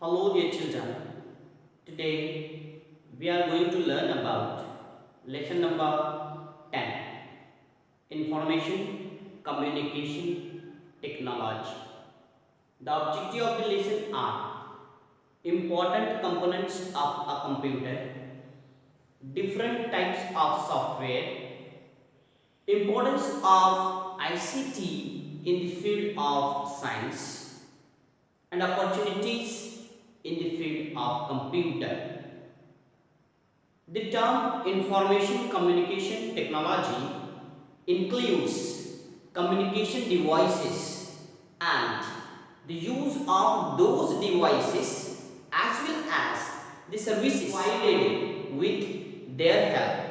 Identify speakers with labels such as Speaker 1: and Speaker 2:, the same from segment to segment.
Speaker 1: Hello dear children, today we are going to learn about lesson number 10, Information Communication Technology. The objective of the lesson are important components of a computer, different types of software, importance of ICT in the field of science, and opportunities in the field of computer. The term information communication technology includes communication devices and the use of those devices as well as the services provided with their help.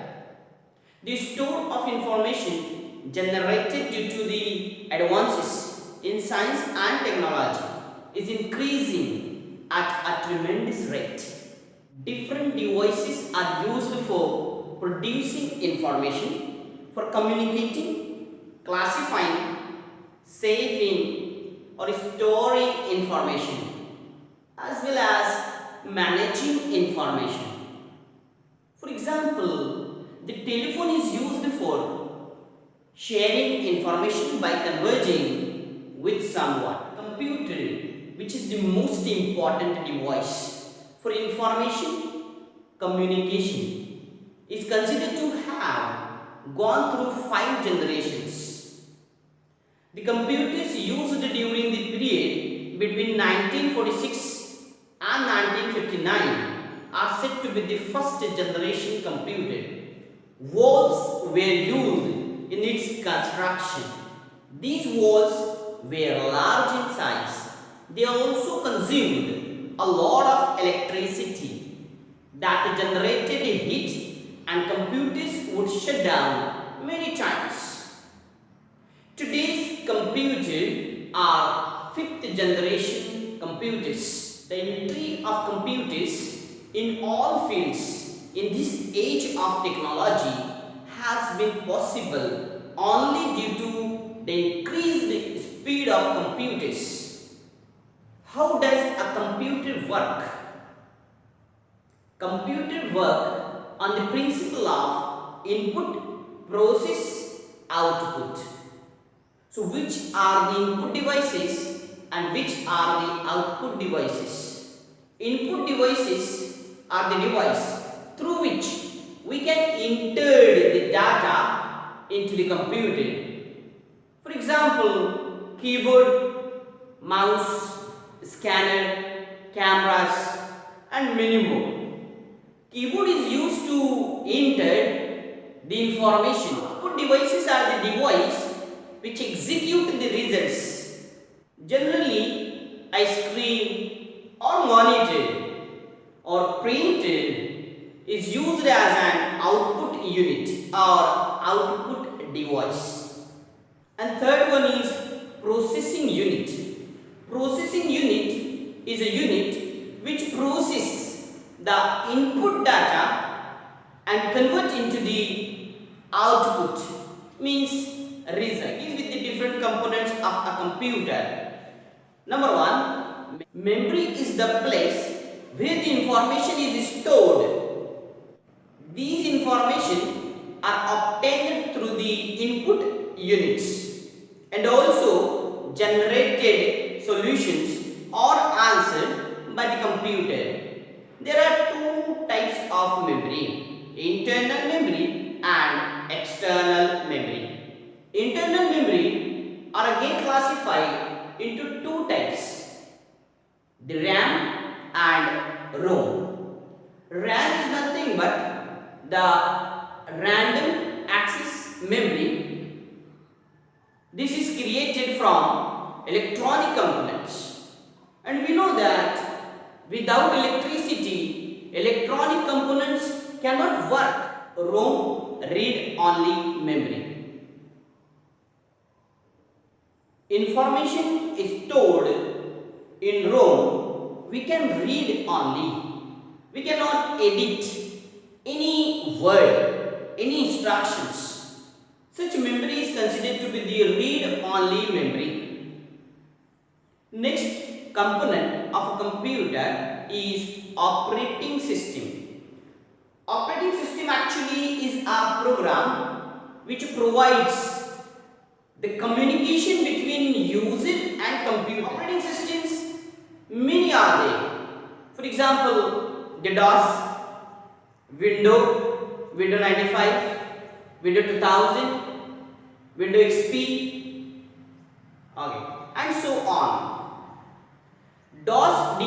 Speaker 1: The store of information generated due to the advances in science and technology is increasing at a tremendous rate. Different devices are used for producing information, for communicating, classifying, saving, or storing information, as well as managing information. For example, the telephone is used for sharing information by converging with someone. Computer, which is the most important device for information communication, is considered to have gone through 5 generations. The computers used during the period between 1946 and 1959 are said to be the first generation computer. Valves were used in its construction. These valves were large in size. They also consumed a lot of electricity that generated heat, and computers would shut down many times. Today's computers are fifth generation computers. The entry of computers in all fields in this age of technology has been possible only due to the increased speed of computers. How does a computer work? Computer work on the principle of input, process, output. So which are the input devices and which are the output devices? Input devices are the device through which we can enter the data into the computer. For example, keyboard, mouse, scanner, cameras, and many more. Keyboard is used to enter the information. Output devices are the device which execute the results. Generally, a screen or monitor or printer is used as an output unit or output device. And third one is processing unit. Processing unit is a unit which processes the input data and convert into the output, means result. Is with the different components of a computer. Number one, memory is the place where the information is stored. These information are obtained through the input units and also generated solutions are answered by the computer. There are two types of memory, internal memory and external memory. Internal memory are again classified into two types, the RAM and ROM. RAM is nothing but the random access memory. This is created from electronic components, and we know that without electricity, electronic components cannot work. ROM, read-only memory. Information is stored in ROM. We can read only. We cannot edit any word, any instructions. Such memory is considered to be the read-only memory. Next component of a computer is operating system. Operating system actually is a program which provides the communication between user and computer. Operating systems, many are there. For example, the DOS, Windows 95, Windows 2000, Windows XP, okay, and so on. DOS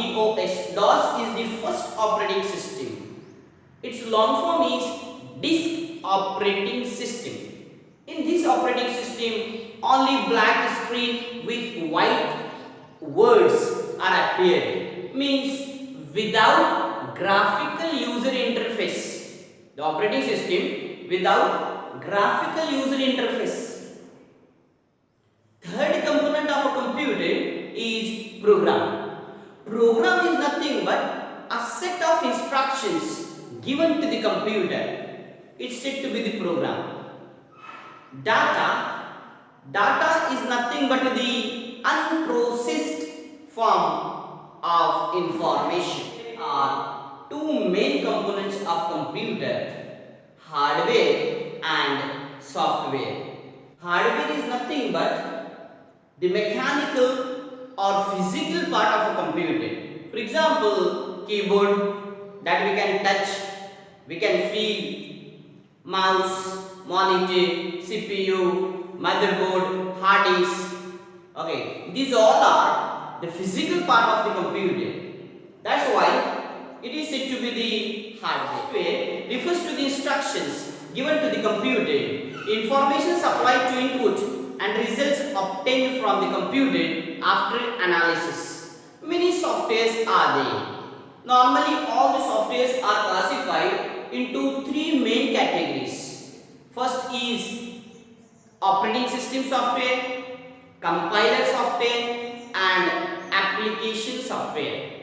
Speaker 1: is the first operating system. Its long form is Disk Operating System. In this operating system, only black screen with white words are appearing. Means without graphical user interface. The operating system without graphical user interface. Third component of a computer is program. Program is nothing but a set of instructions given to the computer. It's said to be the program. Data is nothing but the unprocessed form of information. There are two main components of computer, hardware and software. Hardware is nothing but the mechanical or physical part of a computer. For example, keyboard that we can touch, we can feel, mouse, monitor, CPU, motherboard, hard disk. Okay, these all are the physical part of the computer. That's why it is said to be the hardware. Software refers to the instructions given to the computer, information supplied to input and results obtained from the computer after analysis. Many softwares are there. Normally all the softwares are classified into three main categories. First is operating system software, compiler software and application software.